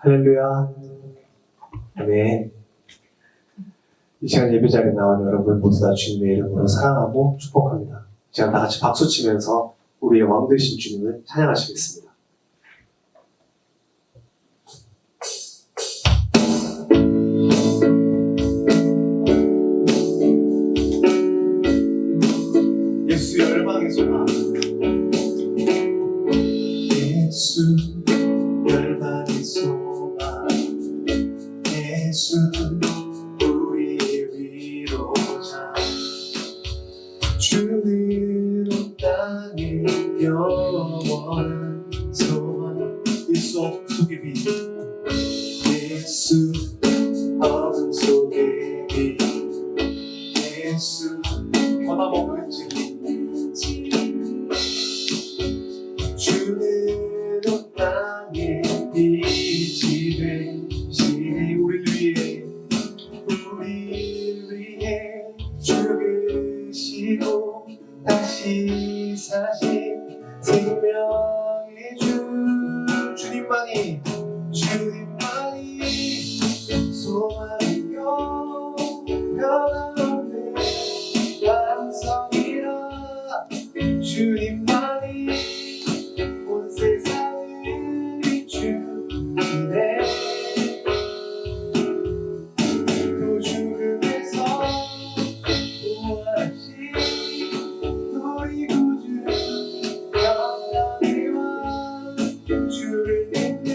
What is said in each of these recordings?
할렐루야. 아멘. 이 시간 예배 자리에 나온 여러분 모두 다 주님의 이름으로 사랑하고 축복합니다. 이 시간 다 같이 박수 치면서 우리의 왕 되신 주님을 찬양하시겠습니다. 예수 열방의 소망. 예수 열방의 소망. 예수 우리의 위로자. 주는 온 땅에 영원한 소망. 예수 어둠 속의 빛. 예수 어둠 속의 빛. 예수 변함없는 진리. 주는 온 땅에 빛이 되시니 우리를 위해 죽으시고 다시 사신 생명의 주. 주님만이 소망이요 변함없는 완성이라. 주님만이 온 세상을 비추시네. 또 죽음에서 부활하신 우리 구주 영광이와 주를 믿는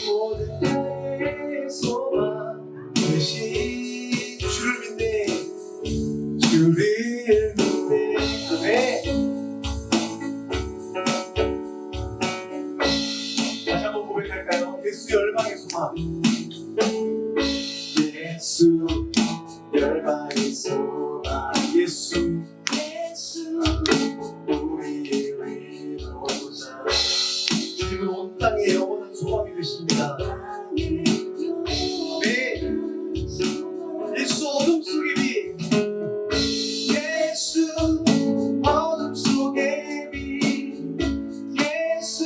모든 자의 소망 되신. 주를 믿네. 주를 믿네. 아멘. 다시 한번 고백할까요? 예수 열방의 소망. 예수 열방의 소망. 예수 우리의 위로자. 주님은 온 땅에 영원한 소망이 되십니다. 네. 예수 어둠 속의 빛. 예수 어둠 속의 빛. 예수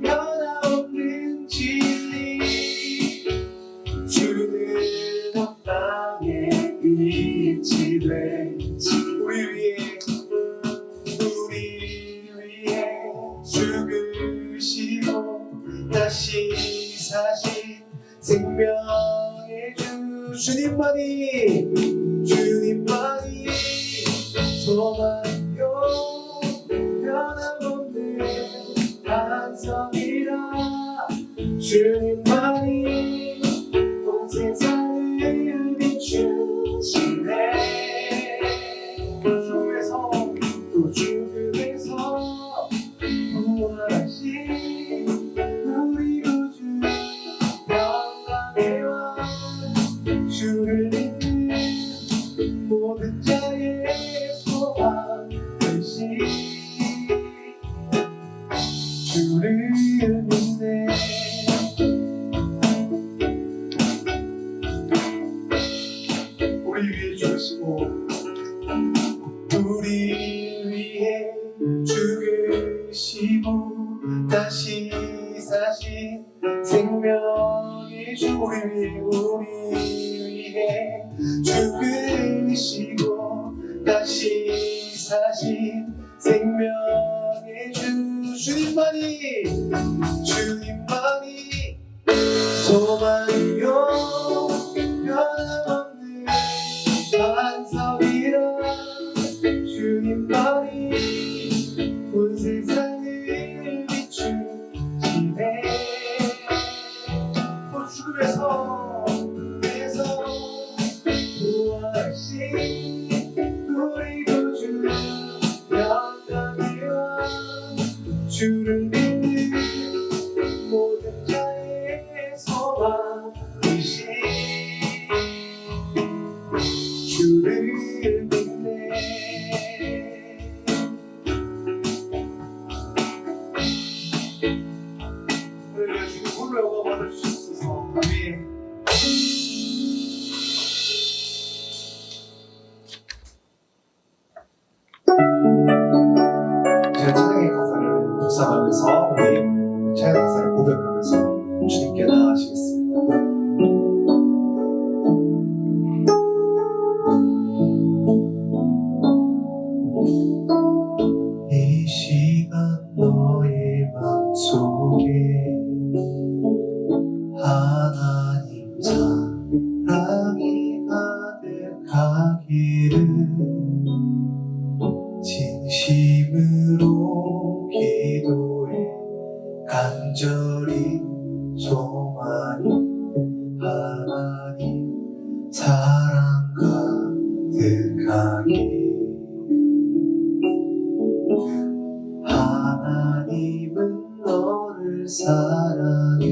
변함없는 진리. 주는 온 땅에 빛이 되시. 우리 위해 죽으시고 다시 사신 생명의 주. 주님만이 소망이요 변함없는 반성이라. 주님만이 온 세상을 비추시네. 또 죽음에서 부활하신 우리 구주 영광의 왕. 주를 믿는 모든 자의 소망 되신. 주를 믿네. 우리 위해 죽으시고 우리 위해 죽으시고 다시 사신 생명의 주. 우리 위해 죽으시고 다시 사신 생명의 주. 주님만이 소망이요 변함없는 반석이라. 주님만이 온 세상을 비추시네. 또 죽음에서 부활하신 우리 구주 영광이와 주를 믿는 모든 자의 소망 되신. 주를 믿네. 오늘 주님 홀로 영광 받아주시옵소서. 아멘. 제가 찬양의 가사를 묵상하면서 우리 찬양 가사를 고백하면서 주님께 나아가시겠습니다. 이 시간 너의 맘속에 하나님 사랑이 가득하기를 진심으로 기도해 간절히 소망이 하나님 사랑 가득하기 하나님은 너를 사랑해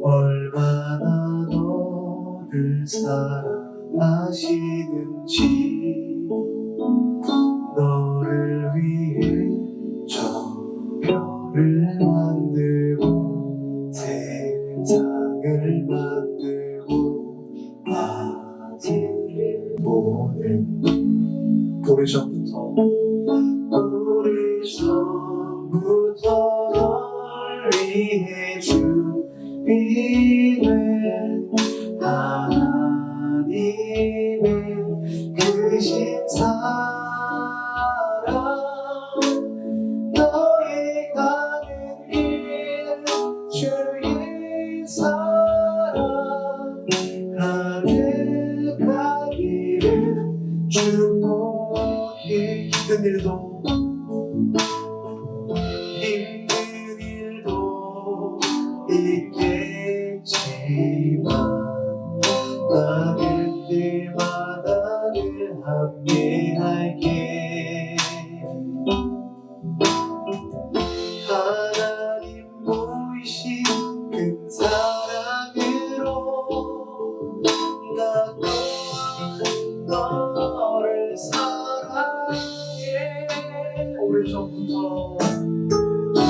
얼마나 너를 사랑하시는지 너를 위해 저 별을 만들고 세상을 만들고 아들을 보낸 오래전부터 널 위해 준비된 하나님의 크신 사랑 너의 가는 길 주의 사랑 가득하기를 축복해 힘든 일도 있겠지만 나를 때마다 늘 함께할게 하나님 보이신 큰 사랑으로 나 또한 너를 사랑해 오래전부터 널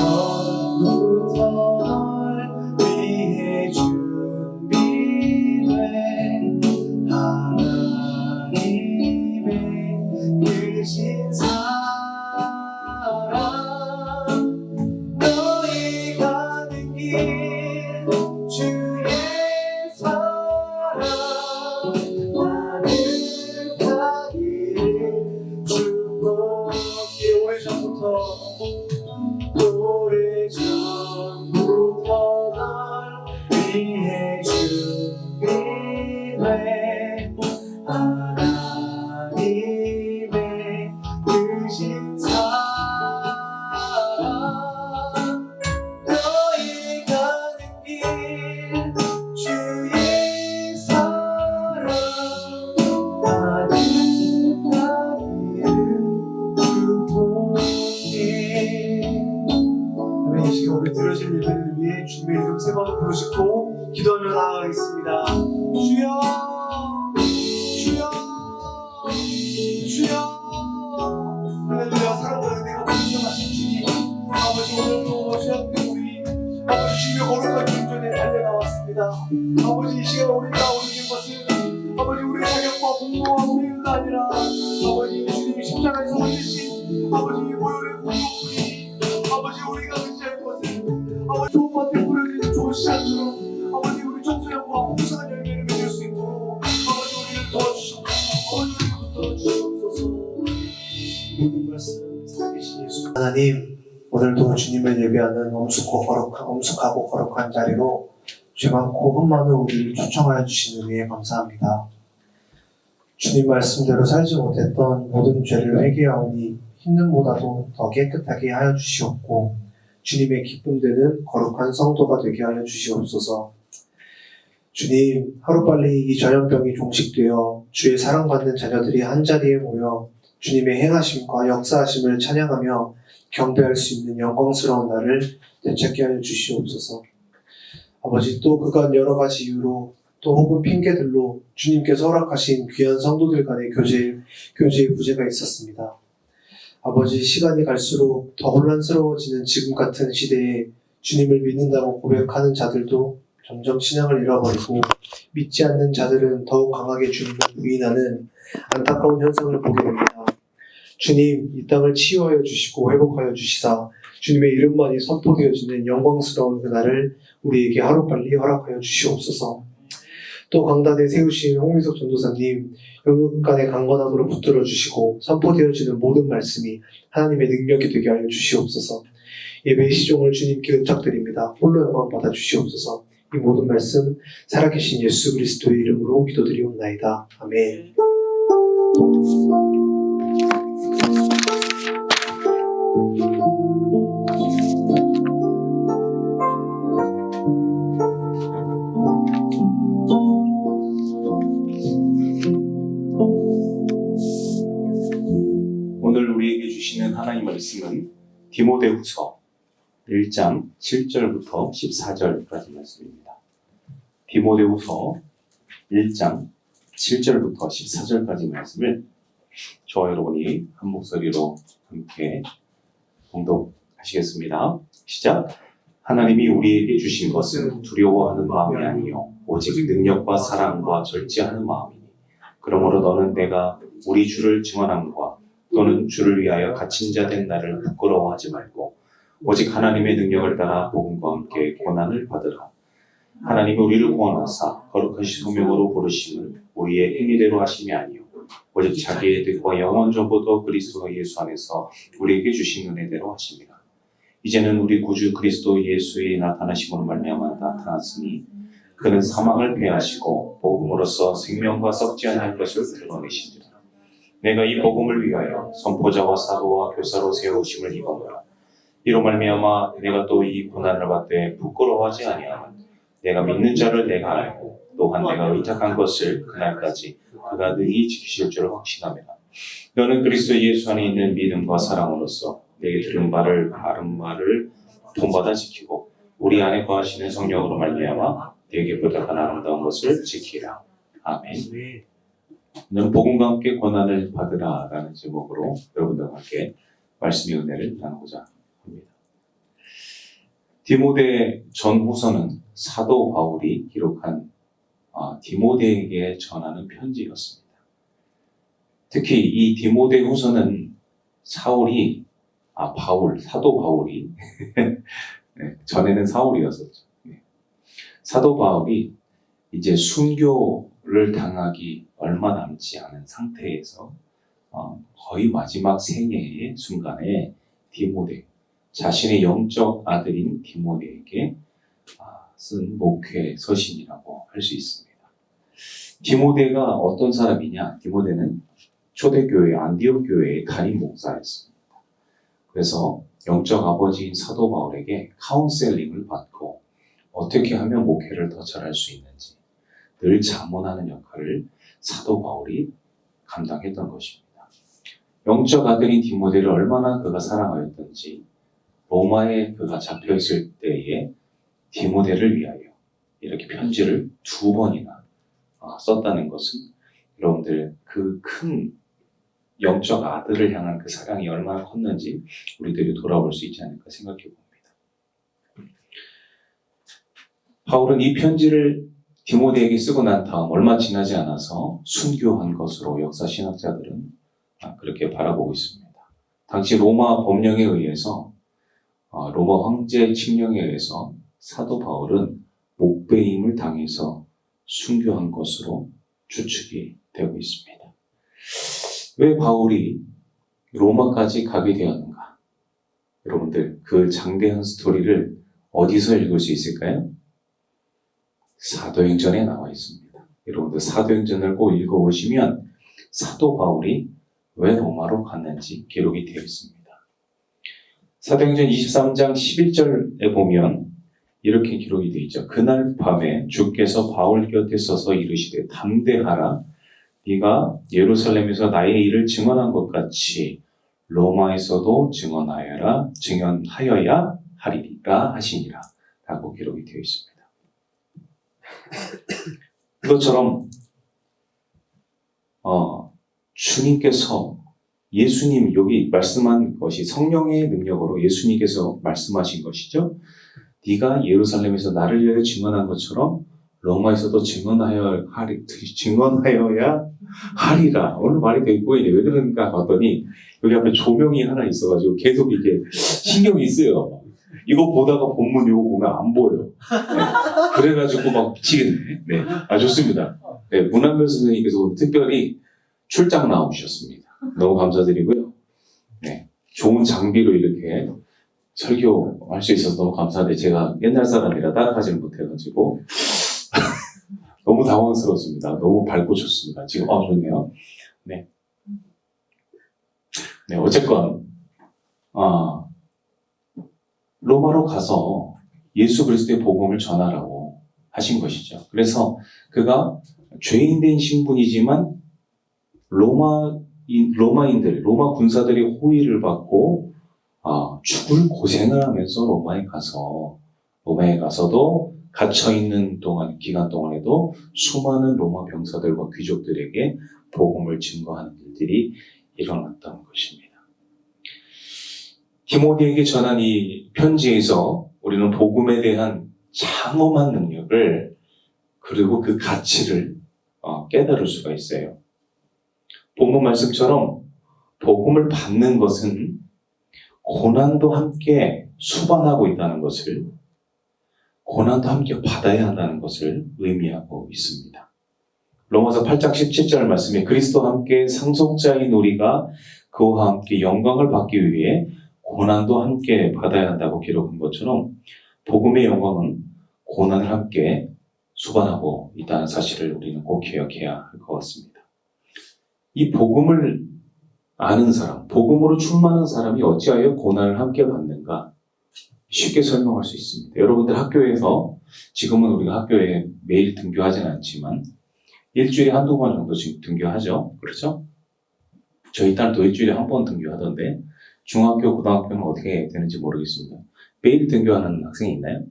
위해 준비된 하나님의 크신 사랑 너의 가는 길 주의 사랑 가득하기를 축복해 오래전부터 널 위해 준비된 하나님의 크신 사랑 너의 가는 길 주의 사랑 가득하기를 축복해 이 시간 우리 들어질 예배를 위해 주님의 이름 세 번을 부르시고 기도하며 나아가겠습니다. 주여 주여 주여 할렐루야 사랑과 은혜가 풍성하신 주님 아버지 오늘도 주님께 우리 아버지 주님의 거룩한 존전에 달려나왔습니다. 아버지 이 시간 우리가 오르는 것은 아버지 우리의 자격과 공로와 우리의 의가 아니라 아버지 주님이 십자가에서 흘리신 아버지 보혈의 공로뿐이 아버지 우리가 의지할 것은 아버지 좋은 밭에 뿌려진 좋은 씨앗으로 아버지 우리 청소년과 풍성한 열매를 맺을 수 있도록 아버지 우리를 도와주시옵소서 아버지 우리를 도와주시옵소서 모든 말씀 살아계신 예수 하나님 오늘도 주님을 예배하는 엄숙하고 거룩한 자리로 죄 많고 흠 많은 우리를 초청하여 주신 은혜에 감사합니다. 주님 말씀대로 살지 못했던 모든 죄를 회개하오니 흰눈보다도 더 깨끗하게 하여 주시옵고 주님의 기쁨되는 거룩한 성도가 되게 하여 주시옵소서. 주님 하루빨리 이 전염병이 종식되어 주의 사랑받는 자녀들이 한자리에 모여 주님의 행하심과 역사하심을 찬양하며 경배할 수 있는 영광스러운 날을 되찾게 하여 주시옵소서. 아버지 또 그간 여러 가지 이유로 또 혹은 핑계들로 주님께서 허락하신 귀한 성도들 간의 교제의 부재가 있었습니다. 아버지 시간이 갈수록 더 혼란스러워지는 지금 같은 시대에 주님을 믿는다고 고백하는 자들도 점점 신앙을 잃어버리고 믿지 않는 자들은 더욱 강하게 주님을 부인하는 안타까운 현상을 보게 됩니다. 주님, 이 땅을 치유하여 주시고 회복하여 주시사 주님의 이름만이 선포되어지는 영광스러운 그날을 우리에게 하루빨리 허락하여 주시옵소서. 또 강단에 세우신 홍민석 전도사님, 영육간의 강건함으로 붙들어 주시고 선포되어지는 모든 말씀이 하나님의 능력이 되게 하여 주시옵소서. 예배의 시종을 주님께 의탁드립니다. 홀로 영광 받아 주시옵소서. 이 모든 말씀 살아계신 예수 그리스도의 이름으로 기도드리옵나이다. 아멘. 오늘 우리에게 주시는 하나님 말씀은 디모데후서 1장 7절부터 14절까지 말씀입니다. 디모데후서 1장 7절부터 14절까지 말씀을 저와 여러분이 한 목소리로 함께 봉독하시겠습니다. 시작. 하나님이 우리에게 주신 것은 두려워하는 마음이 아니요 오직 능력과 사랑과 절제하는 마음이니 그러므로 너는 내가 우리 주를 증언함과 또는 주를 위하여 갇힌 자 된 나를 부끄러워하지 말고 오직 하나님의 능력을 따라 복음과 함께 고난을 받으라. 하나님이 우리를 구원하사 거룩하신 소명으로 부르심은 우리의 행위대로 하심이 아니요 오직 자기의 뜻과 영원 전부터 그리스도 예수 안에서 우리에게 주신 은혜대로 하십니다. 이제는 우리 구주 그리스도 예수의 나타나심으로 말미암아 나타났으니 그는 사망을 패하시고 복음으로써 생명과 썩지 않을 것을 드러내시니라. 내가 이 복음을 위하여 선포자와 사도와 교사로 세우심을 입었노라. 이로 말미암아 내가 또 이 고난을 받되 부끄러워하지 아니하면 내가 믿는 자를 내가 알고 또한 내가 의탁한 것을 그날까지 그가 능히 지키실 줄을 확신하며 너는 그리스도 예수 안에 있는 믿음과 사랑으로서 내게 들은 바를 바른 말을 본받아 지키고 우리 안에 거하시는 성령으로 말미암아 내게 부탁한 아름다운 것을 지키라. 아멘. 오늘은 복음과 함께 고난을 받으라 라는 제목으로 여러분들과 함께 말씀의 은혜를 나누고자 합니다. 디모데 전후서는 사도 바울이 기록한 디모데에게 전하는 편지였습니다. 특히 이 디모데 후서는 사도 바울이 네, 전에는 사울이었었죠. 네. 사도 바울이 이제 순교를 당하기 얼마 남지 않은 상태에서 거의 마지막 생애의 순간에 자신의 영적 아들인 디모데에게 쓴 목회 서신이라고 할 수 있습니다. 디모데가 어떤 사람이냐? 디모데는 초대교회 안디옥 교회의 담임 목사였습니다. 그래서 영적 아버지인 사도 바울에게 카운셀링을 받고 어떻게 하면 목회를 더 잘할 수 있는지 늘 자문하는 역할을 사도 바울이 감당했던 것입니다. 영적 아들인 디모데를 얼마나 그가 사랑하였던지 로마에 그가 잡혀있을 때에 디모데를 위하여 이렇게 편지를 2번이나 썼다는 것은 여러분들 그 큰 영적 아들을 향한 그 사랑이 얼마나 컸는지 우리들이 돌아볼 수 있지 않을까 생각해 봅니다. 바울은 이 편지를 디모데에게 쓰고 난 다음 얼마 지나지 않아서 순교한 것으로 역사 신학자들은 그렇게 바라보고 있습니다. 당시 로마 법령에 의해서 로마 황제 칙령에 의해서 사도 바울은 목배임을 당해서 순교한 것으로 추측이 되고 있습니다. 왜 바울이 로마까지 가게 되었는가? 여러분들 그 장대한 스토리를 어디서 읽을 수 있을까요? 사도행전에 나와 있습니다. 여러분들 사도행전을 꼭 읽어보시면 사도 바울이 왜 로마로 갔는지 기록이 되어 있습니다. 사도행전 23장 11절에 보면 이렇게 기록이 되어 있죠. 그날 밤에 주께서 바울 곁에 서서 이르시되 담대하라. 네가 예루살렘에서 나의 일을 증언한 것 같이 로마에서도 증언하여야 하리라 하시니라 라고 기록이 되어 있습니다. 그것처럼 주님께서 예수님 여기 말씀한 것이 성령의 능력으로 예수님께서 말씀하신 것이죠. 네가 예루살렘에서 나를 위하여 증언한 것처럼 로마에서도 증언하여야 하리라. 오늘 말이 되게 보이네. 왜 그런가 봤더니 여기 앞에 조명이 하나 있어가지고 계속 이게 신경이 쓰여요. 이거 보다가 본문 이거 보면 안 보여요. 네. 그래가지고 막 미치겠네. 네. 좋습니다. 네. 문한별 선생님께서 오늘 특별히 출장 나오셨습니다. 너무 감사드리고요. 네. 좋은 장비로 이렇게 설교할 수 있어서 너무 감사한데 제가 옛날 사람이라 따라가지는 못해가지고 너무 당황스럽습니다. 너무 밝고 좋습니다. 지금 좋네요. 네. 네, 어쨌건 로마로 가서 예수 그리스도의 복음을 전하라고 하신 것이죠. 그래서 그가 죄인된 신분이지만 로마인들, 로마 군사들이 호의를 받고 죽을 고생을 하면서 로마에 가서도 갇혀있는 기간 동안에도 수많은 로마 병사들과 귀족들에게 복음을 증거하는 일들이 일어났다는 것입니다. 디모데에게 전한 이 편지에서 우리는 복음에 대한 장엄한 능력을 그리고 그 가치를 깨달을 수가 있어요. 본문 말씀처럼 복음을 받는 것은 고난도 함께 수반하고 있다는 것을, 고난도 함께 받아야 한다는 것을 의미하고 있습니다. 로마서 8장 17절 말씀에 그리스도와 함께 상속자인 우리가 그와 함께 영광을 받기 위해 고난도 함께 받아야 한다고 기록한 것처럼 복음의 영광은 고난을 함께 수반하고 있다는 사실을 우리는 꼭 기억해야 할 것 같습니다. 이 복음을 아는 사람, 복음으로 충만한 사람이 어찌하여 고난을 함께 받는가? 쉽게 설명할 수 있습니다. 여러분들 학교에서, 지금은 우리가 학교에 매일 등교하지는 않지만 일주일에 한두 번 정도 지금 등교하죠. 그렇죠? 저희 딸도 일주일에 한 번 등교하던데 중학교, 고등학교는 어떻게 되는지 모르겠습니다. 매일 등교하는 학생이 있나요?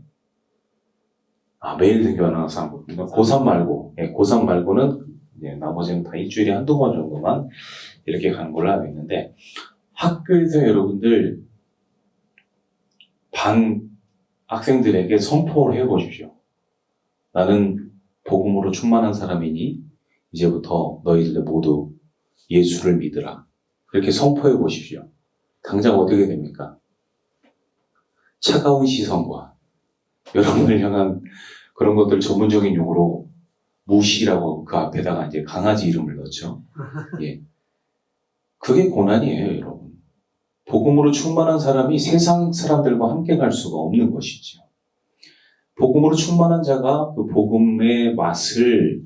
매일 등교하는 학생, 고3 말고, 고3 말고는 나머지는 다 일주일에 한두 번 정도만 이렇게 가는 걸로 알고 있는데, 학교에서 여러분들 반 학생들에게 선포를 해보십시오. 나는 복음으로 충만한 사람이니 이제부터 너희들 모두 예수를 믿으라. 그렇게 선포해 보십시오. 당장 어떻게 됩니까? 차가운 시선과 여러분을 향한 그런 것들 전문적인 용어로 무시라고 그 앞에다가 이제 강아지 이름을 넣죠. 예. 그게 고난이에요, 여러분. 복음으로 충만한 사람이 세상 사람들과 함께 갈 수가 없는 것이죠. 복음으로 충만한 자가 그 복음의 맛을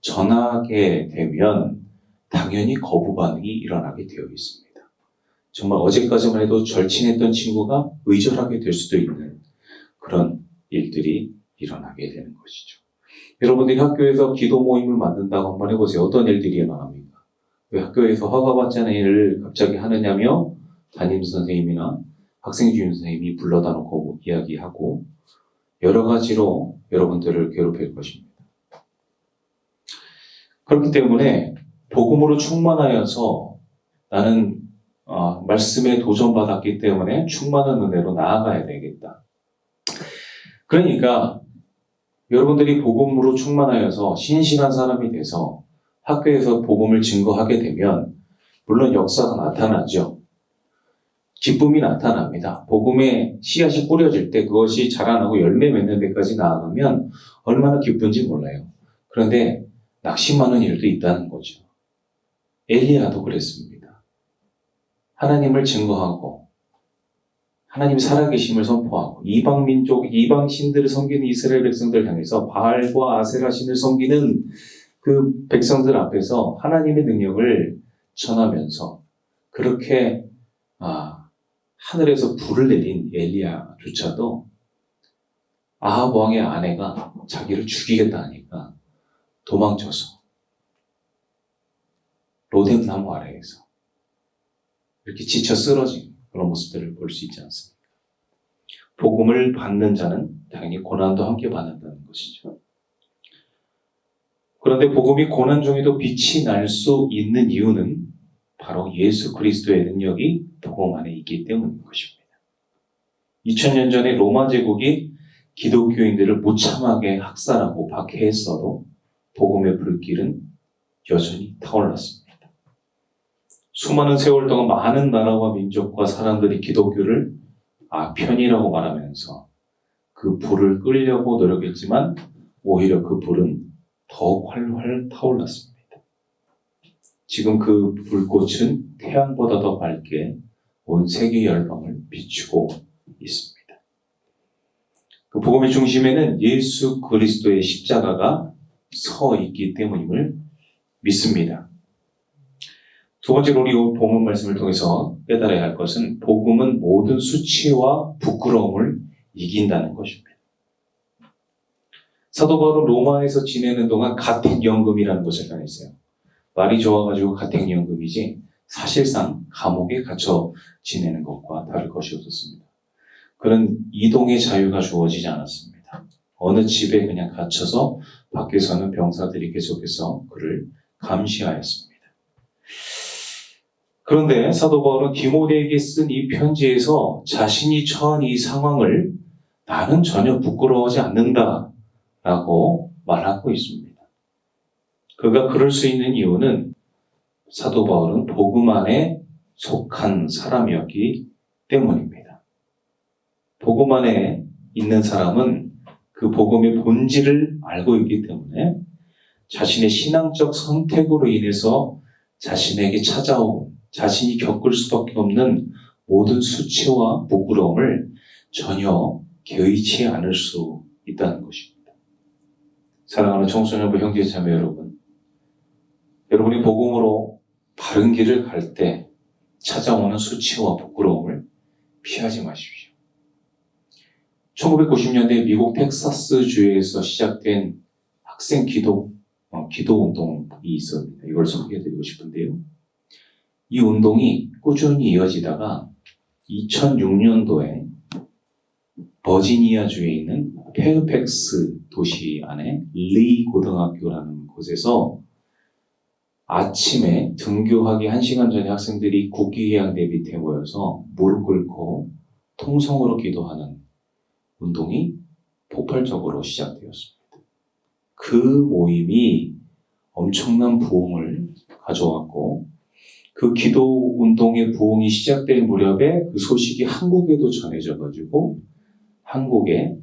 전하게 되면 당연히 거부 반응이 일어나게 되어 있습니다. 정말 어제까지만 해도 절친했던 친구가 의절하게 될 수도 있는 그런 일들이 일어나게 되는 것이죠. 여러분들이 학교에서 기도 모임을 만든다고 한번 해보세요. 어떤 일들이 일어납니까? 왜 학교에서 허가받지 않은 일을 갑자기 하느냐며 담임선생님이나 학생주임 선생님이 불러다 놓고 이야기하고 여러 가지로 여러분들을 괴롭힐 것입니다. 그렇기 때문에 복음으로 충만하여서 나는 말씀에 도전받았기 때문에 충만한 은혜로 나아가야 되겠다. 그러니까 여러분들이 복음으로 충만하여서 신실한 사람이 돼서 학교에서 복음을 증거하게 되면 물론 역사가 나타나죠. 기쁨이 나타납니다. 복음의 씨앗이 뿌려질 때 그것이 자라나고 열매 맺는 데까지 나아가면 얼마나 기쁜지 몰라요. 그런데 낙심하는 일도 있다는 거죠. 엘리야도 그랬습니다. 하나님을 증거하고 하나님 살아계심을 선포하고 이방 민족, 이방 신들을 섬기는 이스라엘 백성들 향해서 바알과 아세라 신을 섬기는 그 백성들 앞에서 하나님의 능력을 전하면서 그렇게 하늘에서 불을 내린 엘리야조차도 아합 왕의 아내가 자기를 죽이겠다 하니까 도망쳐서 로뎀 나무 아래에서 이렇게 지쳐 쓰러진 그런 모습들을 볼 수 있지 않습니까? 복음을 받는 자는 당연히 고난도 함께 받는다는 것이죠. 그런데 복음이 고난 중에도 빛이 날 수 있는 이유는 바로 예수 그리스도의 능력이 복음 안에 있기 때문인 것입니다. 2000년 전에 로마 제국이 기독교인들을 무참하게 학살하고 박해했어도 복음의 불길은 여전히 타올랐습니다. 수많은 세월 동안 많은 나라와 민족과 사람들이 기독교를 편이라고 말하면서 그 불을 끄려고 노력했지만 오히려 그 불은 더 활활 타올랐습니다. 지금 그 불꽃은 태양보다 더 밝게 온 세계 열방을 비추고 있습니다. 그 복음의 중심에는 예수 그리스도의 십자가가 서 있기 때문임을 믿습니다. 두 번째로 우리 본문 말씀을 통해서 깨달아야 할 것은 복음은 모든 수치와 부끄러움을 이긴다는 것입니다. 사도 바울은 로마에서 지내는 동안 가택연금이라는 것을 당했어요. 말이 좋아가지고 가택연금이지 사실상 감옥에 갇혀 지내는 것과 다를 것이 없었습니다. 그는 이동의 자유가 주어지지 않았습니다. 어느 집에 그냥 갇혀서 밖에서는 병사들이 계속해서 그를 감시하였습니다. 그런데 사도 바울은 디모데에게 쓴 이 편지에서 자신이 처한 이 상황을 나는 전혀 부끄러워하지 않는다라고 말하고 있습니다. 그가 그럴 수 있는 이유는 사도 바울은 복음 안에 속한 사람이었기 때문입니다. 복음 안에 있는 사람은 그 복음의 본질을 알고 있기 때문에 자신의 신앙적 선택으로 인해서 자신에게 찾아온 자신이 겪을 수밖에 없는 모든 수치와 부끄러움을 전혀 개의치 않을 수 있다는 것입니다. 사랑하는 청소년부 형제자매 여러분, 여러분이 복음으로 바른 길을 갈 때 찾아오는 수치와 부끄러움을 피하지 마십시오. 1990년대 미국 텍사스주에서 시작된 학생 기도 운동이 있었습니다. 이걸 소개해드리고 싶은데요. 이 운동이 꾸준히 이어지다가 2006년도에 버지니아주에 있는 페어팩스 도시 안에 리 고등학교라는 곳에서 아침에 등교하기 1시간 전에 학생들이 국기계양대 밑에 모여서 무릎 꿇고 통성으로 기도하는 운동이 폭발적으로 시작되었습니다. 그 모임이 엄청난 부흥을 가져왔고 그 기도 운동의 부흥이 시작될 무렵에 그 소식이 한국에도 전해져가지고 한국의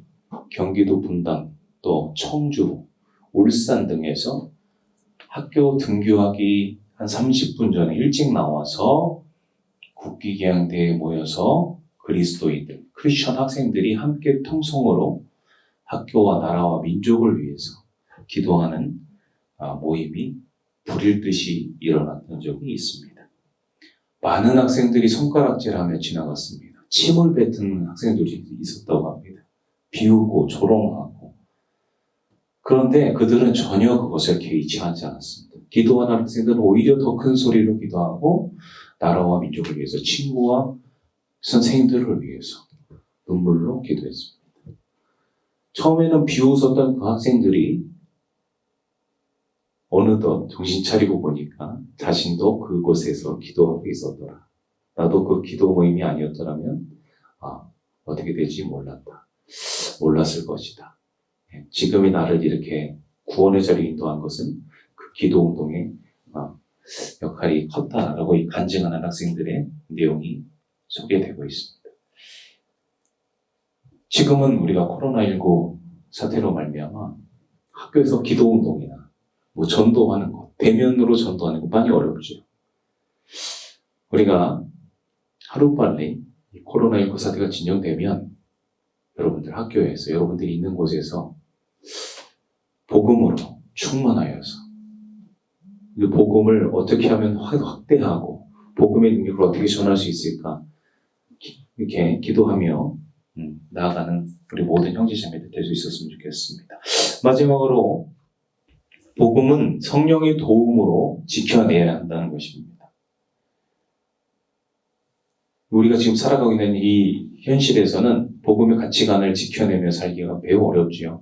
경기도 분당, 또 청주, 울산 등에서 학교 등교하기 한 30분 전에 일찍 나와서 국기계양대에 모여서 그리스도인들, 크리스천 학생들이 함께 통성으로 학교와 나라와 민족을 위해서 기도하는 모임이 불일 듯이 일어났던 적이 있습니다. 많은 학생들이 손가락질하며 지나갔습니다. 침을 뱉는 학생들이 있었다고 합니다. 비우고 조롱하고. 그런데 그들은 전혀 그것을 개의치 하지 않았습니다. 기도하는 학생들은 오히려 더 큰 소리로 기도하고 나라와 민족을 위해서, 친구와 선생님들을 위해서 눈물로 기도했습니다. 처음에는 비웃었던 그 학생들이 어느덧 정신 차리고 보니까 자신도 그곳에서 기도하고 있었더라. 나도 그 기도 모임이 아니었더라면 어떻게 될지 몰랐을 것이다. 지금이 나를 이렇게 구원의 자리에 인도한 것은 그 기도 운동의 역할이 컸다라고 간증하는 학생들의 내용이 소개되고 있습니다. 지금은 우리가 코로나19 사태로 말미암아 학교에서 기도 운동이나 전도하는 것, 대면으로 전도하는 것 많이 어렵죠. 우리가 하루빨리 이 코로나19 사태가 진정되면 여러분들 학교에서, 여러분들이 있는 곳에서 복음으로 충만하여서 이 복음을 어떻게 하면 확대하고 복음의 능력을 어떻게 전할 수 있을까 이렇게 기도하며 나아가는 우리 모든 형제자매들 될 수 있었으면 좋겠습니다. 마지막으로 복음은 성령의 도움으로 지켜내야 한다는 것입니다. 우리가 지금 살아가고 있는 이 현실에서는 복음의 가치관을 지켜내며 살기가 매우 어렵지요.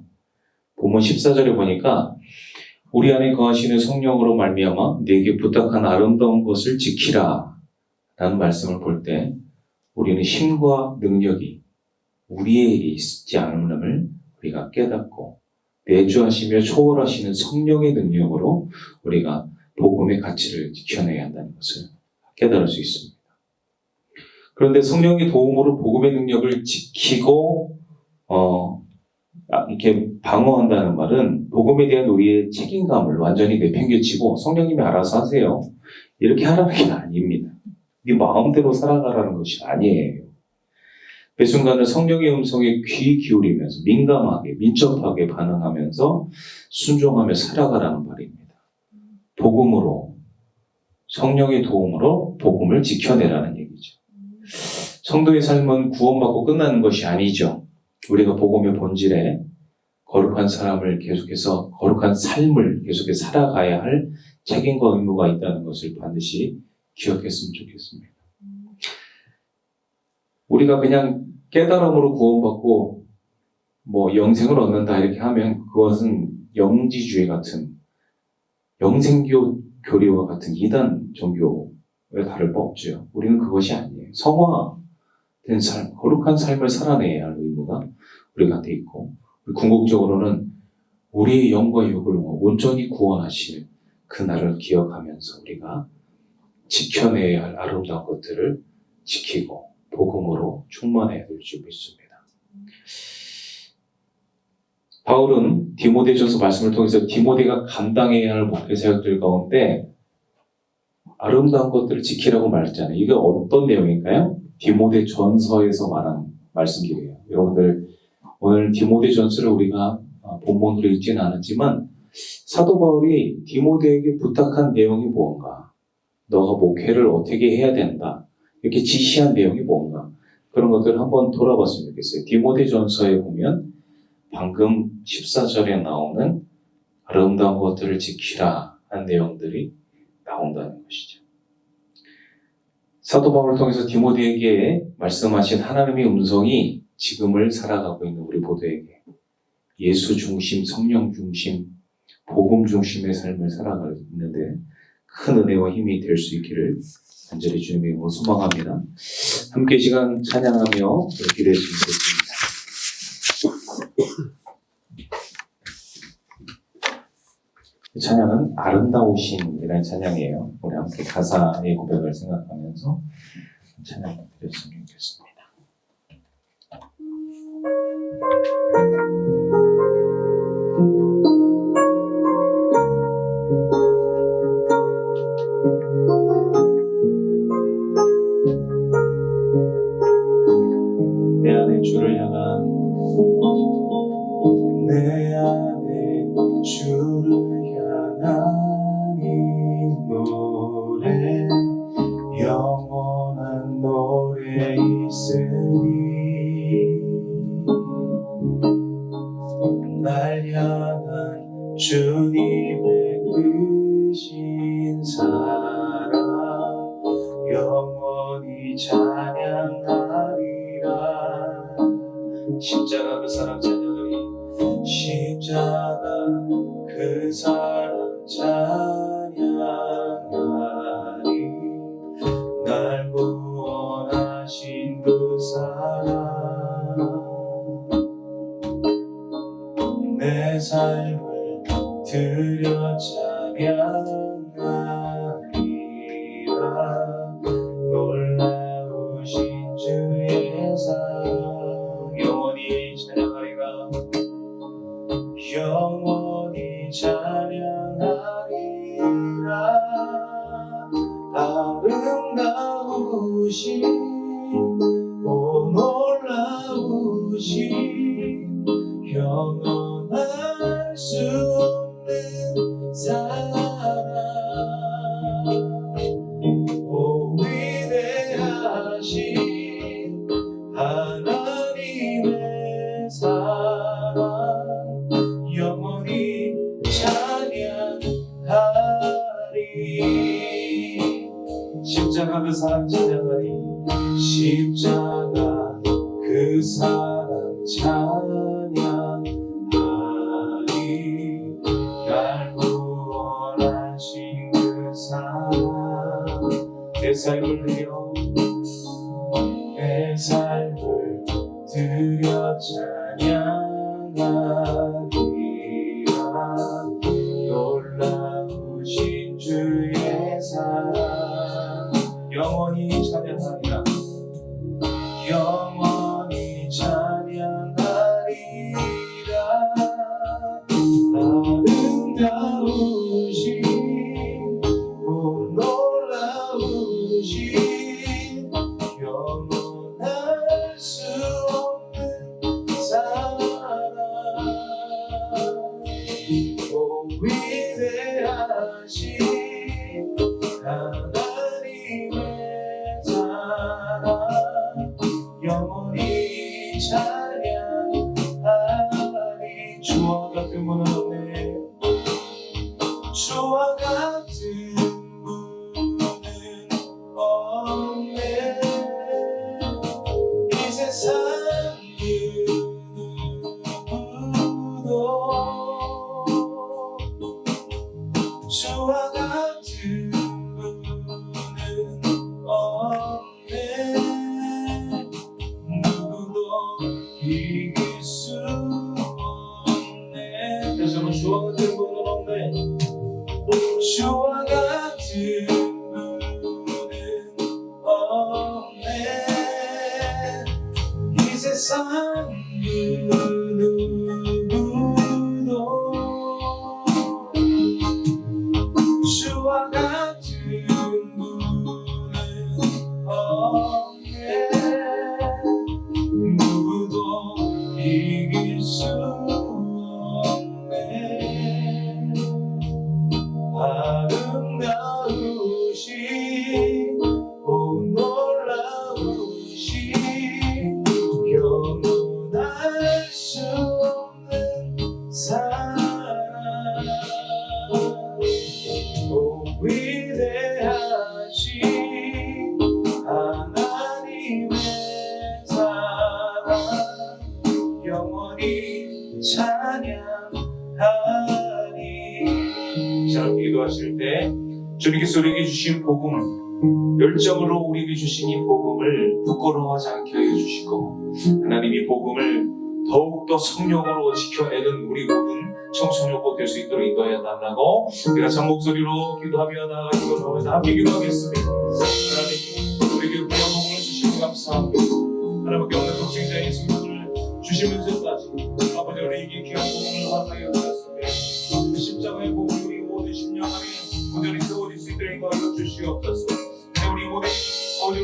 본문 14절에 보니까 우리 안에 거하시는 성령으로 말미암아 네게 부탁한 아름다운 것을 지키라 라는 말씀을 볼 때 우리는 힘과 능력이 우리에게 있지 않음을 우리가 깨닫고 내주하시며 초월하시는 성령의 능력으로 우리가 복음의 가치를 지켜내야 한다는 것을 깨달을 수 있습니다. 그런데 성령의 도움으로 복음의 능력을 지키고 이렇게 방어한다는 말은 복음에 대한 우리의 책임감을 완전히 내팽개치고 성령님이 알아서 하세요, 이렇게 하라는 게 아닙니다. 네 마음대로 살아가라는 것이 아니에요. 그 순간을 성령의 음성에 귀 기울이면서 민감하게 민첩하게 반응하면서 순종하며 살아가라는 말입니다. 복음으로, 성령의 도움으로 복음을 지켜내라는 얘기죠. 성도의 삶은 구원받고 끝나는 것이 아니죠. 우리가 복음의 본질에 거룩한 삶을 계속해서 살아가야 할 책임과 의무가 있다는 것을 반드시 기억했으면 좋겠습니다. 우리가 그냥 깨달음으로 구원받고 영생을 얻는다 이렇게 하면 그것은 영지주의 같은 영생교 교리와 같은 이단 종교에 다를 바 없죠. 우리는 그것이 아니에요. 성화된 삶, 거룩한 삶을 살아내야 할 의무가 우리한테 있고, 궁극적으로는 우리의 영과 육을 온전히 구원하실 그날을 기억하면서 우리가 지켜내야 할 아름다운 것들을 지키고 복음으로 충만해야 될 줄 믿습니다. 바울은 디모데전서 말씀을 통해서 디모데가 감당해야 할 목회 사역들 가운데 아름다운 것들을 지키라고 말했잖아요. 이게 어떤 내용일까요? 디모데전서에서 말한 말씀들이에요. 여러분들 오늘 디모데전서를 우리가 본문으로 읽지는 않았지만 사도 바울이 디모데에게 부탁한 내용이 무언가, 너가 목회를 어떻게 해야 된다, 이렇게 지시한 내용이 뭔가, 그런 것들을 한번 돌아봤으면 좋겠어요. 디모데전서에 보면 방금 14절에 나오는 아름다운 것들을 지키라 한 내용들이 나온다는 것이죠. 사도 바울을 통해서 디모데에게 말씀하신 하나님의 음성이 지금을 살아가고 있는 우리 모두에게 예수 중심, 성령 중심, 복음 중심의 삶을 살아가는데 큰 은혜와 힘이 될 수 있기를 간절히 주님의 이름으로 소망합니다. 함께 시간 찬양하며 기도했으면 좋겠습니다. 찬양은 아름다우신이라는 찬양이에요. 우리 함께 가사의 고백을 생각하면서 찬양 드렸으면 좋겠습니다. 내 안에 주를 향한 내 안에 주를 향한 이 노래 영원한 노래 있으니 날 향한 주님의 크신 사랑 영원히 찬양하리라. 십자가 그 사랑 찬양하리. 십자가 그 사랑 찬양하리. 날 구원하신 그 사랑 내 삶을 드려 찬양하리라. 놀라우신 주의 사랑 영원히 찬양하리라. 영원히 찬양하리라. 아름다우신 오 놀라우신 영원할 수 없는 사랑 오 위대하신 하나님의 사랑 영원히 찬양하리. 십자가 그 사랑 찬양하리. 십자가 그 사랑 찬양하리. 날 구원하신 그 사랑 내 삶을 드려 내 삶을 드려 찬양하리라. 찬양하리라. 놀라우신 주의 사랑 영원히 찬양하리라. 영원히 찬양하리라. 아름다우신 놀라우신 영원할 수 없는 사랑 오 위대하신 하나님의 사랑 영원히 찬양하리. 주와 같은 분은 없네. 주와 같은 분은 없네. 이 세상 그 누구도 주와 같은 분은 없네. 누구도 이길 수 없네. 다시 한번 주와 같은 분은 없네. 주와 같은 분은 없네. 이 세상 그 누구도 주와 같은 분은 없네. 누구도 이길 수 없네. 아름다우신 오 놀라우신 영원할 수 없는 사랑 오 위대하신 하나님의 사랑 영원히 찬양하리. 자, 기도하실 때 주님께서 우리에게 주신 복음 열정으로 우리에게 주신 이 복음을 부끄러워하지 않게 하여 주시고 하나님이 복음을 더욱더 성령으로 지켜내는 우리 모든 청소년고 될 수 있도록 인도하여 달라고 우리가 참 목소리로 기도하며 나아가기로 함께 기도하겠습니다. 하나님 우리에게 귀한 복음을 주시니 감사합니다. 하나님께 없는 독생자의 생명을 주시면서까지 아버지 우리에게 귀한 복음을 허락하여 주셨습니다. 그 십자가의 복음을 우리 모든 심령함에 온전히 세워질 수 있도록 인도하여 주시옵소서. 우리 모든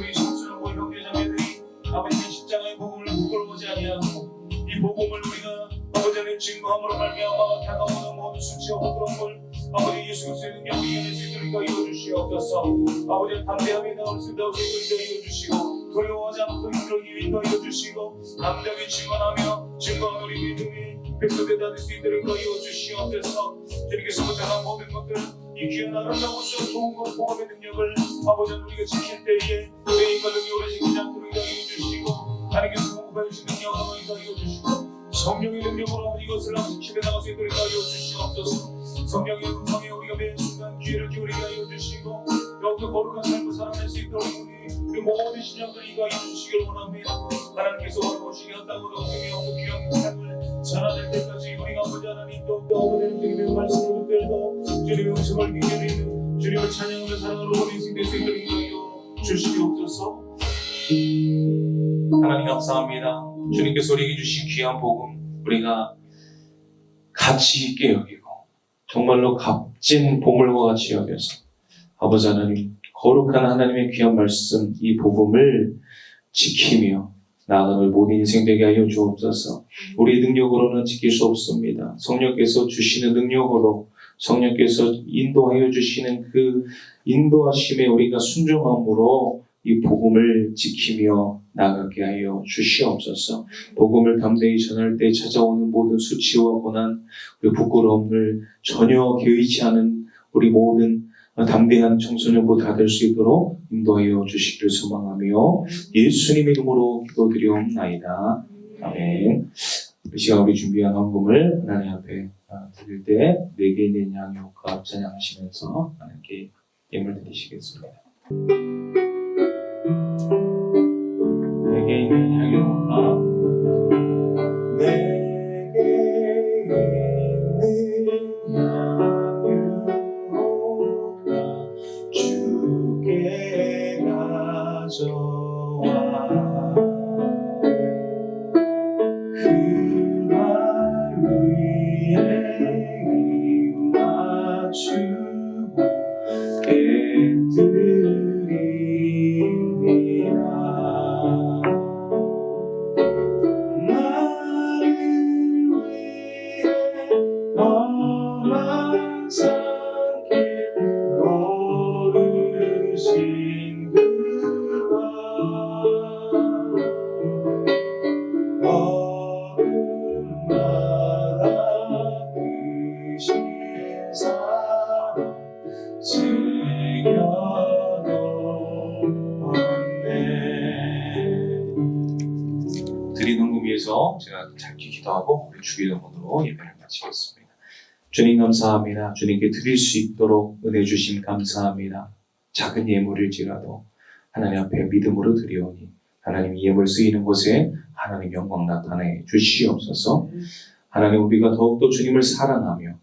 우리 청소년과 형제자매들이 아버지의 십자가의 복음을 부끄러워하지 아니하고 이 복음을 우리가 아버지의 증거함으로 말미암아 다가오는 모든 수치와 부끄러움을 아버지 예수 그리스도의 능력으로 이겨낼 수 있도록 인도하여 주시옵소서. 아버지의 담대함이 나올 수 있도록 인도하여 주시고 두려워하지 않고 인도하여 주시고 남자에게 증언하며 증거하는 우리 믿음이 백성되게 될 수 있도록 인도하여 주시옵소서. 주님께서 못한 모든 것들 이 귀한 아름다운 좋은 것 복음의 능력을 아버지 우리가 지킬 때에 내 인간 능력으로 지키지 않도록 인도하여 주시고 하나님께서 공급하여 주신 능력으로 인도하여 주시고 성령의 능력으로 이것을 지켜 나갈 수 있도록 인도하여 주시옵소서. 성령의 음성에 우리가 매 순간 귀를 기울이게 하여 주시고 더욱더 거룩한 삶을 살아낼 수 있도록 우리 모든 신령들을 인도하여 주시기를 원합니다. 하나님께서 원하시게 한다고 동생이 없고 귀한 삶을 전하될 때까지 우리가 아버지 하나님 또 아버지는 주님의 말씀을 붙들고 주님의 음성을 기다리는 주님을 찬양하며 사랑으로 인생될 수 있도록 인도하여 주시옵소서. 하나님 감사합니다. 주님께서 우리에게 주신 귀한 복음 우리가 가치 있게 여기고 정말로 값진 보물과 같이 여겨서 아버지 하나님 거룩한 하나님의 귀한 말씀 이 복음을 지키며 나아가는 모든 인생 되게 하여 주옵소서. 우리 능력으로는 지킬 수 없습니다. 성령께서 주시는 능력으로 성령께서 인도하여 주시는 그 인도하심에 우리가 순종함으로 이 복음을 지키며 나가게 하여 주시옵소서. 복음을 담대히 전할 때 찾아오는 모든 수치와 고난, 그 부끄러움을 전혀 개의치 않은 우리 모든 담대한 청소년부 다 될 수 있도록 인도하여 주시기를 소망하며 예수님의 이름으로 기도드리옵나이다. 아멘. 이 시간 우리 준비한 헌금을 하나님 앞에 드릴 때 내게 있는 양육과 찬양하시면서 하나님께 예물 드리시겠습니다. 내게 있는 양육과 내게 위해서 제가 짧게 기도하고 우리 주기도문으로 예배를 마치겠습니다. 주님 감사합니다. 주님께 드릴 수 있도록 은혜 주심 감사합니다. 작은 예물일지라도 하나님 앞에 믿음으로 드리오니 하나님 이 예물 쓰이는 곳에 하나님 영광 나타내 주시옵소서. 하나님 우리가 더욱더 주님을 사랑하며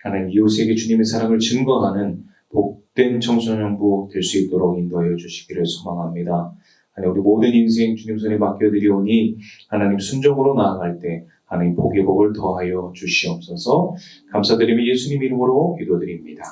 하나님 이웃에게 주님의 사랑을 증거하는 복된 청소년부 될 수 있도록 인도하여 주시기를 소망합니다. 하나님 우리 모든 인생 주님 손에 맡겨드리오니 하나님 순종으로 나아갈 때 하나님 복의 복을 더하여 주시옵소서. 감사드리며 예수님 이름으로 기도드립니다.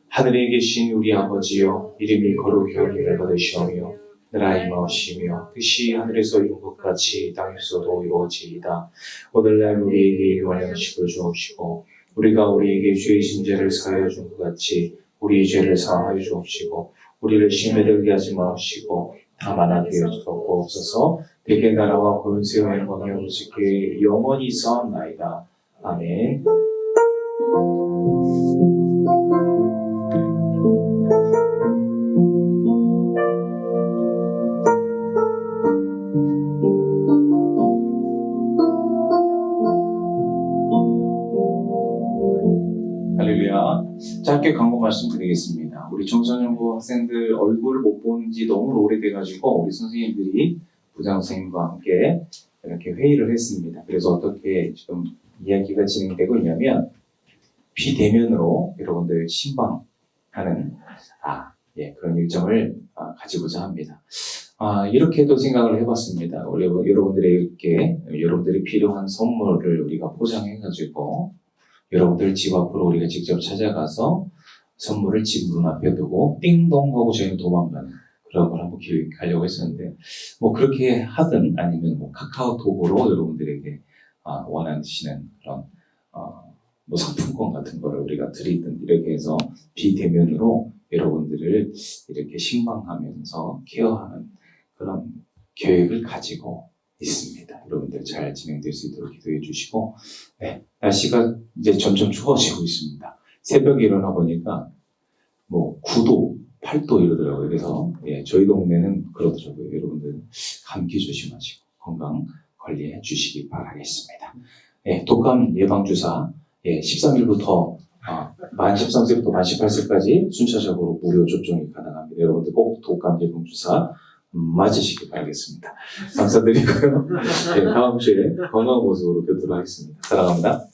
하늘에 계신 우리 아버지여 이름이 거룩히 여김을 받으시오며 나라의 임하시며 뜻이 하늘에서 이룬 것 같이 땅에서도 이루어지이다. 오늘날 우리에게 일용할 양식을 주옵시고 우리가 우리에게 죄의 진죄를 사하여 준 것 같이 우리의 죄를 사하여 주옵시고 우리를 시험에 들게 하지 마옵시고 다만 악에 주옵소서. 대개 나라와 권세와 영광이 아버지께 영원히 있사옵나이다. 아멘. 할렐루야. 짧게 광고 말씀드리겠습니다. 우리 청소년부 학생들 얼굴 못 본 지 너무 오래돼가지고 우리 선생님들이 부장 선생님과 함께 이렇게 회의를 했습니다. 그래서 어떻게 지금 이야기가 진행되고 있냐면 비대면으로 여러분들 신방하는 그런 일정을 가지고자 합니다. 이렇게도 생각을 해봤습니다. 우리 여러분들에게 여러분들이 필요한 선물을 우리가 포장해가지고 여러분들 집 앞으로 우리가 직접 찾아가서 선물을 집 문 앞에 두고 띵동 하고 저희는 도망가는 그런 걸 한번 기획하려고 했었는데 뭐 그렇게 하든 아니면 뭐 카카오톡으로 여러분들에게 원하시는 그런 뭐 상품권 같은 거를 우리가 드리든 이렇게 해서 비대면으로 여러분들을 이렇게 신방하면서 케어하는 그런 계획을 가지고 있습니다. 여러분들 잘 진행될 수 있도록 기도해 주시고 날씨가 이제 점점 추워지고 있습니다. 새벽에 일어나 보니까 뭐 9도, 8도 이러더라고요. 그래서 저희 동네는 그러더라고요. 여러분들 감기 조심하시고 건강 관리해 주시기 바라겠습니다. 독감 예방주사 13일부터 만 13세부터 만 18세까지 순차적으로 무료 접종이 가능합니다. 여러분들 꼭 독감 예방주사 맞으시기 바라겠습니다. 감사드리고요. 다음 주에 건강한 모습으로 뵙도록 하겠습니다. 사랑합니다.